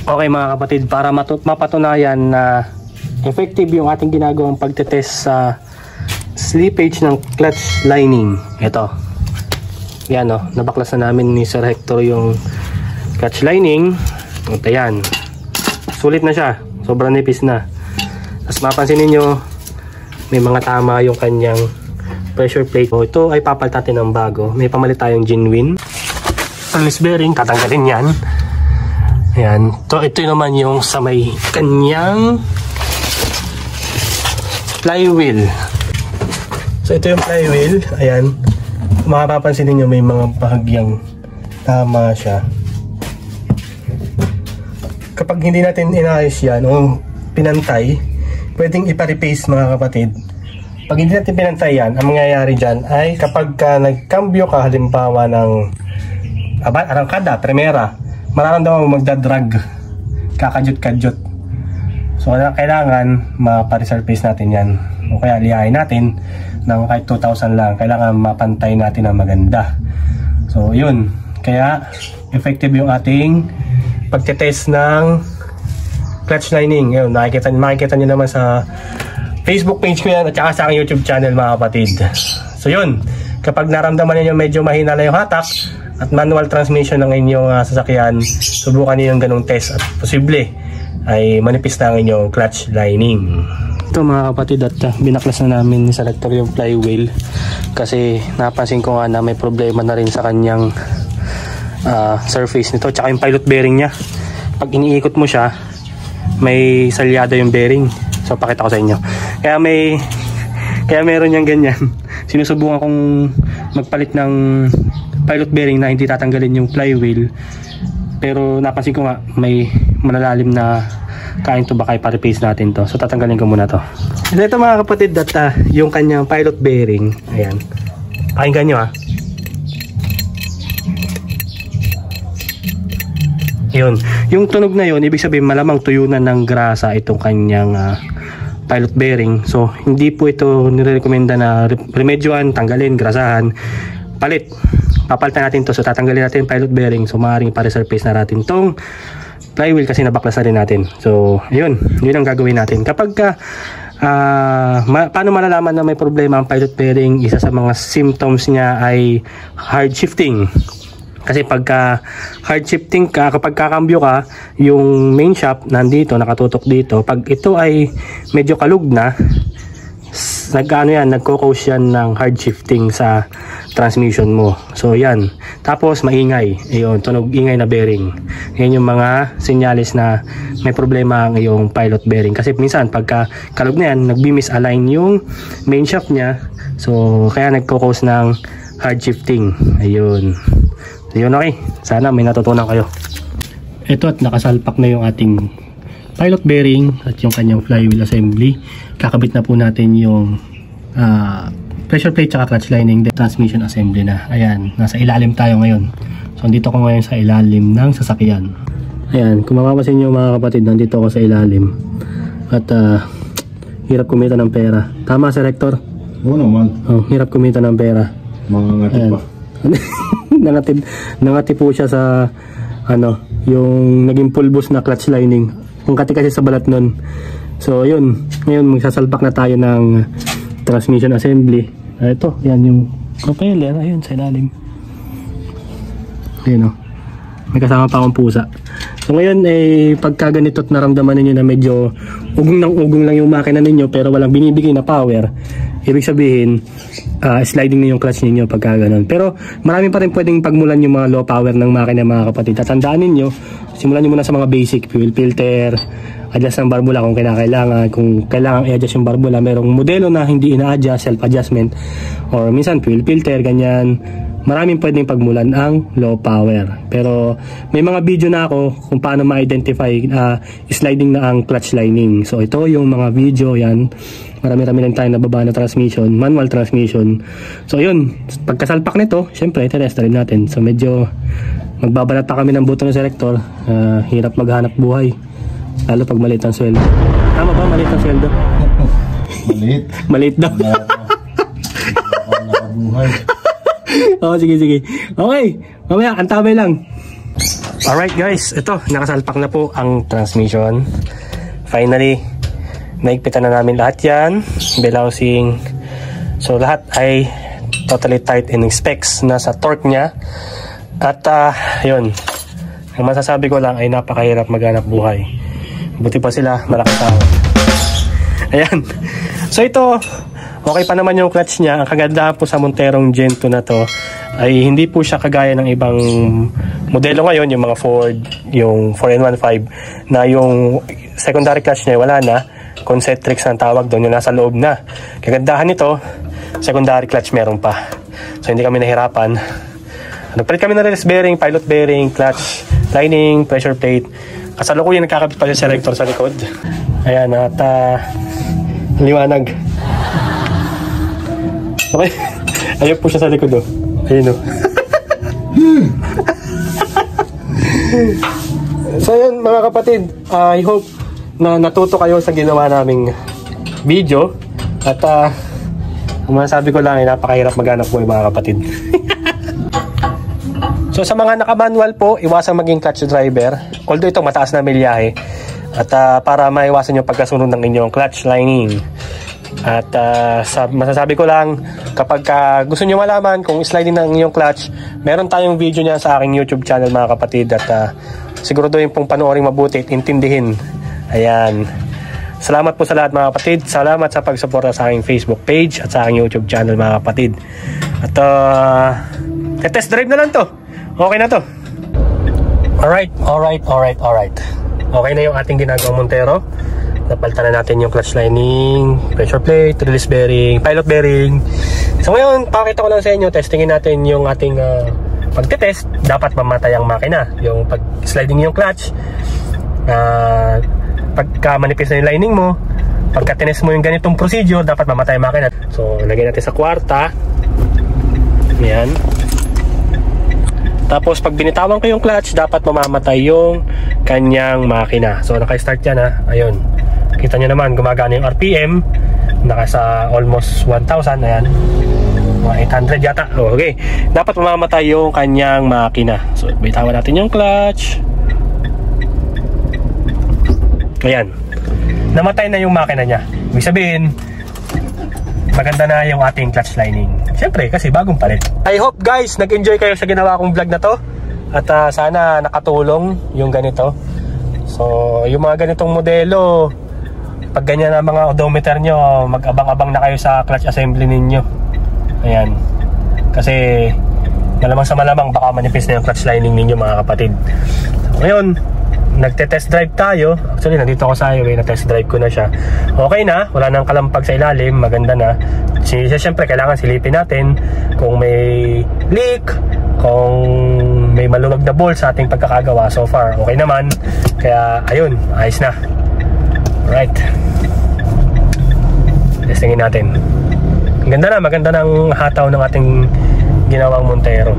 Okay mga kapatid, para mapatunayan na effective yung ating ginagawang pagtetest sa slippage ng clutch lining. Ito. Yan o, nabaklasan namin ni Sir Hector yung clutch lining. Ito yan. Sulit na siya. Sobrang nipis na. Tapos mapansin niyo may mga tama yung kanyang pressure plate. So, ito ay papalitan ng bago. May pamalit tayong genuine release bearing. Tatanggalin yan. Ayan. Ito naman yung sa may kanyang flywheel. So ito yung flywheel. Ayan. Makapapansin niyo may mga bahagyang tama siya. Kapag hindi natin inayos yan o pinantay, pwedeng ipa-repaste mga kapatid. Pag hindi natin pinantay yan, ang mangyayari dyan ay kapag nagkambyo ka halimbawa ng arangkada, primera, mararamdaman mo magdadrag, kakadyot-kadyot. So kailangan mapa-resurface natin yan o kaya lihain natin ng kahit 2,000 lang. Kailangan mapantay natin ng maganda. So yun, kaya effective yung ating pagtetest ng clutch lining. Yun, makikita nyo naman sa Facebook page ko yan at saka sa aking YouTube channel mga kapatid. So yun, kapag naramdaman niyo medyo mahina na yung hatak at manual transmission ng inyong sasakyan, subukan niyo yung ganung test at posible ay manipis na ang inyong clutch lining. Ito mga kapatid, at binaklas na namin sa selector yung flywheel kasi napansin ko nga na may problema na rin sa kanyang surface nito, tsaka yung pilot bearing niya. Pag iniikot mo siya, may salyado yung bearing. So pakita ko sa inyo. Kaya meron yang ganyan. Sinusubukan kong magpalit ng pilot bearing na hindi tatanggalin yung flywheel, pero napansin ko nga may malalalim na kain to, baka ipa-replace natin to. So tatanggalin ko muna to. And ito mga kapatid, yung kanyang pilot bearing. Ayan. Pakinggan nyo Yun. Yung tunog na yun, ibig sabihin malamang tuyunan ng grasa itong kanyang pilot bearing. So hindi po ito nirekomenda na remedyoan, tanggalin, grasahan, palit. Papalitan natin to. So tatanggalin natin pilot bearing. So maaaring pa-resurface na natin tong flywheel kasi nabaklas na rin natin. So yun ang gagawin natin. Kapag paano malalaman na may problema ang pilot bearing? Isa sa mga symptoms niya ay hard shifting. Kasi pagka hard shifting ka, kapag kakambyo ka, yung main shaft nandito, nakatutok dito. Pag ito ay medyo kalug na, nagko-cause yan ng hard shifting sa transmission mo. So yan. Tapos maingay. Ayun, tunog ingay na bearing. Yan yung mga senyales na may problema ang iyong pilot bearing. Kasi minsan pagka kalug na yan, nagbi-misalign yung main shaft niya. So kaya nagko-cause ng hard shifting. Ayun. So yun, okay. Sana may natutunan kayo. Ito, at nakasalpak na yung ating pilot bearing at yung kanyang flywheel assembly. Kakabit na po natin yung pressure plate at clutch lining. The transmission assembly na. Ayan, nasa ilalim tayo ngayon. So dito ko ngayon sa ilalim ng sasakyan. Ayan, kung mapapansin nyo mga kapatid, nandito ako sa ilalim. At hirap kumita ng pera. Tama, Sir Hector? Oo naman. Hirap kumita ng pera. Mga ngatid pa. Nangati po siya sa yung naging pulbos na clutch lining. Kung kati kasi sa balat nun. So yun, ngayon magsasalpak na tayo ng transmission assembly. Ito, yan yung propeller. Ayun, sa ilalim. Ayun may kasama pa akong pusa. So ngayon pagka ganito at naramdaman ninyo na medyo ugong lang yung makina ninyo pero walang binibigay na power, ibig sabihin sliding na yung clutch ninyo pagka ganun. Pero marami pa rin pwedeng pagmulan yung mga low power ng makina mga kapatid. Tatandaan ninyo, simulan nyo muna sa mga basic: fuel filter, adjust ng barbula kung kailangan. Kung kailangan i-adjust yung barbula, merong modelo na hindi ina-adjust, self-adjustment, or minsan fuel filter, ganyan. Maraming pwedeng pagmulan ang low power. Pero may mga video na ako kung paano ma-identify sliding na ang clutch lining. So ito yung mga video yan. Marami-rami lang tayo nababa na transmission, manual transmission. So yun, pagkasalpak nito, syempre test rin natin. So medyo magbabalat pa kami ng buto ng selector. Hirap maghanap buhay, lalo pag maliit ang sweldo. Tama ba, maliit ang sweldo? Maliit. Maliit daw. Nakabuhay. Oo, sige. Okay, mamaya, antabay lang. Alright guys, ito, nakasalpak na po ang transmission. Finally, naigpitan na namin lahat yan. Bell housing. So lahat ay totally tight in specs na sa torque niya. At yun, ang masasabi ko lang ay napakahirap maghanap buhay. Buti pa sila, malaking tao. Ayan. So ito, okay pa naman yung clutch niya. Ang kagandahan po sa Monterong Gen 2 na to ay hindi po siya kagaya ng ibang modelo ngayon, yung mga Ford, yung 4N15 na yung secondary clutch niya wala na, concentrics ang tawag doon, yung nasa loob na. Kagandahan nito, secondary clutch meron pa. So hindi kami nahirapan. Nagpalit kami ng release bearing, pilot bearing, clutch lining, pressure plate. Kasalukuyan nagkakabit pa sa selector sa likod. Ayan, at liwanag. Okay. Ayun po siya sa likod, oh. Ayun, oh. So yun mga kapatid, I hope na natuto kayo sa ginawa naming video. At kung masabi ko lang ay napakahirap maghanap po mga kapatid. So sa mga naka-manual po, iwasang maging clutch driver. Although ito mataas na milyahe. At para maiwasan yung pagkasunod ng inyong clutch lining. At masasabi ko lang, kapag gusto nyo malaman kung sliding ng inyong clutch, meron tayong video niya sa aking YouTube channel mga kapatid. At siguraduhin pong panoorin mabuti at intindihin. Ayan. Salamat po sa lahat mga kapatid. Salamat sa pagsuporta sa aking Facebook page at sa aking YouTube channel mga kapatid. At test drive na lang to. Okay na to. Alright. Okay na yung ating ginagawang Montero. Napalitan na natin yung clutch lining, pressure plate, release bearing, pilot bearing. So ngayon, pakita ko lang sa inyo, testingin natin yung ating pagtitest. Dapat mamatay ang makina. Yung pag-sliding yung clutch, pagka manipis na yung lining mo, pagka tinest mo yung ganitong procedure, dapat mamatay ang makina. So lagay natin sa kwarta. Ayan. Tapos pag binitawan ko yung clutch, dapat mamamatay yung kanyang makina. So naka-start yan ha. Ayun. Kita nyo naman, gumagana yung RPM. Naka almost 1,000. Ayan. Mga 800 yata. Oh, okay. Dapat mamamatay yung kanyang makina. So bitawan natin yung clutch. Ayan. Namatay na yung makina niya. Ibig sabihin, maganda na yung ating clutch lining. Siyempre, kasi bagong palit. I hope guys, nag-enjoy kayo sa ginawa kong vlog na to. At sana nakatulong yung ganito. So, yung mga ganitong modelo, pag ganyan ang mga odometer nyo, mag-abang-abang na kayo sa clutch assembly ninyo. Ayan. Kasi, malamang sa malamang, baka manipis na yung clutch lining ninyo mga kapatid. So, ngayon, nagte-test drive tayo. Actually, nandito ako sa highway, na-test drive ko na siya. Okay na, wala nang kalampag sa ilalim, maganda na. Siyempre, kailangan silipin natin kung may leak, kung may maluwag na bolt sa ating pagkakagawa. So far, okay naman. Kaya, ayun, ayos na. Alright. Testingin natin. Ganda na, maganda ng hataw ng ating ginawang Montero.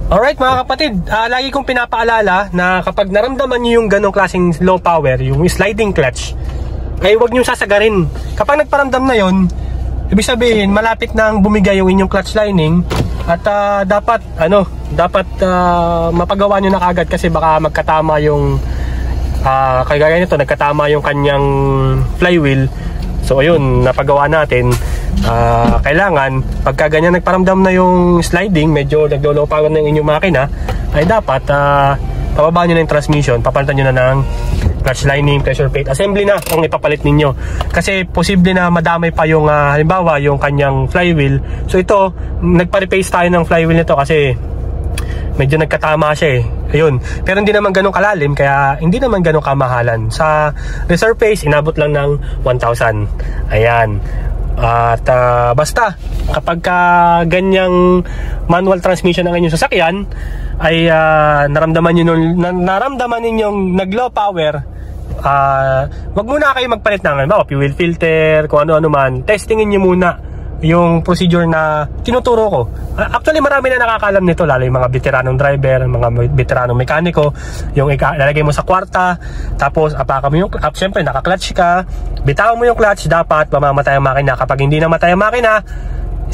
Alright mga kapatid, lagi kong pinapaalala na kapag naramdaman nyo yung ganong klaseng low power, yung sliding clutch, ay huwag nyo sasagarin. Kapag nagparamdam na yon, ibig sabihin malapit nang bumigay yung inyong clutch lining. At dapat mapagawa nyo na kagad kasi baka magkatama yung kagaya nito, nagkatama yung kanyang flywheel. So ayun, napagawa natin. Kailangan pagka ganyan nagparamdam na yung sliding, medyo naglo-low power na yung inyong makina, ay dapat pababa nyo na yung transmission, papalitan nyo na ng clutch lining, pressure plate, assembly na kung ipapalit ninyo. Kasi posible na madamay pa yung halimbawa yung kanyang flywheel. So ito, nagpa-replace tayo ng flywheel nito kasi medyo nagkatama siya ayun. Pero hindi naman ganun kalalim, kaya hindi naman ganun kamahalan. Sa reserve phase, inabot lang ng 1,000. Ayan. At basta kapag ganyang manual transmission ng inyong sasakyan ay naramdaman ninyong nag-low power, wag muna kayo magpalit ng fuel filter, kung ano-ano man. Testingin nyo muna yung procedure na tinuturo ko. Actually marami na nakakalam nito, lalo yung mga veteranong driver, mga veteranong mekaniko. Yung ilalagay mo sa kwarta, tapos apakan mo yung siyempre naka-clutch ka, bitawan mo yung clutch, dapat mamamatay ang makina. Kapag hindi namatay ang makina,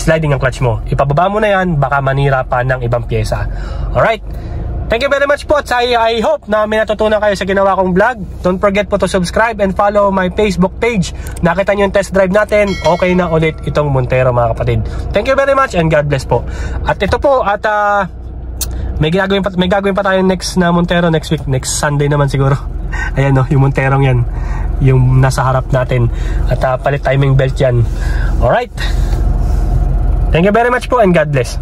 sliding ang clutch mo, ipababa mo na yan, baka manira pa ng ibang pyesa. Alright, thank you very much po. I hope na may natutunan kayo sa ginawa kong vlog. Don't forget po to subscribe and follow my Facebook page. Nakita nyo yung test drive natin, okay na ulit itong Montero mga kapatid. Thank you very much and God bless po. At ito po, at may gagawin pa tayo next na Montero next week, next Sunday naman siguro. Ayan o, yung Monterong yan, yung nasa harap natin. At palit timing belt yan. Alright, thank you very much po and God bless.